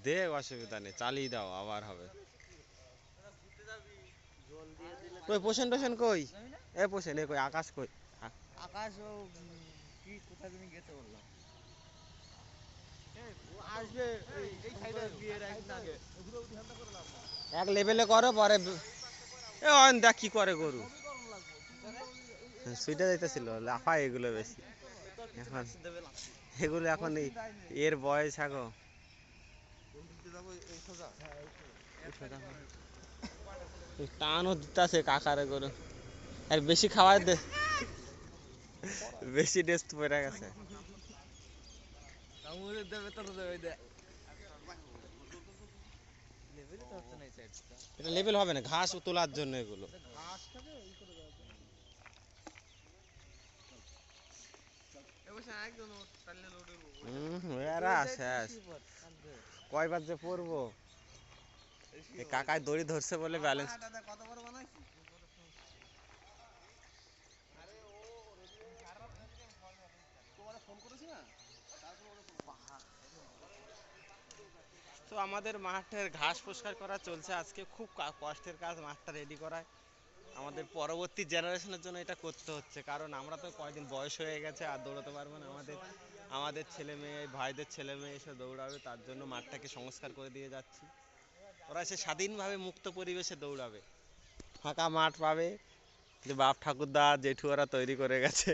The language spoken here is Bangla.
দেখ অসুবিধা নেই, চালিয়ে দাও, আবার হবে। কই পোষণ টোষণ কই? এ পোষণ এ কই? আকাশ কই? আকাশ ও কি কোথায় তুমি গেছে বললাম। ও আসবে এই সাইডে বিয়ের একদিন আগে। এক লেভেলে করো পরে এ অয়ন দেখ কি করে গরু। সুইটা যাইতেছিল লাফায় এগুলো বেশি এখন, এগুলো এখন এর বয়স এখন টানও দিতেছে কাকারে গরু, আর বেশি খাওয়ার দে, বেশি টেস্ট পড়ে গেছে। এটা লেভেল হবে না, ঘাস তোলার জন্য এগুলো। এরা শেষ, কয়বার যে পড়বো। এই কাকায় দড়ি ধরছে বলে ব্যালেন্স। তো আমাদের মাঠের ঘাস পরিষ্কার করা চলছে আজকে, খুব কষ্টের কাজ মাঠটা রেডি করায়। আমাদের পরবর্তী জেনারেশনের জন্য এটা করতে হচ্ছে, কারণ আমরা তো কয়দিন বয়স হয়ে গেছে আর দৌড়াতে পারবো না। আমাদের আমাদের ছেলে মেয়ে, ভাইদের ছেলে মেয়ে এসে দৌড়াবে, তার জন্য মাঠটাকে সংস্কার করে দিয়ে যাচ্ছি। ওরা এসে স্বাধীনভাবে মুক্ত পরিবেশে দৌড়াবে, ফাঁকা মাঠ পাবে, যে বাপ ঠাকুরদা জেঠু ওরা তৈরি করে গেছে।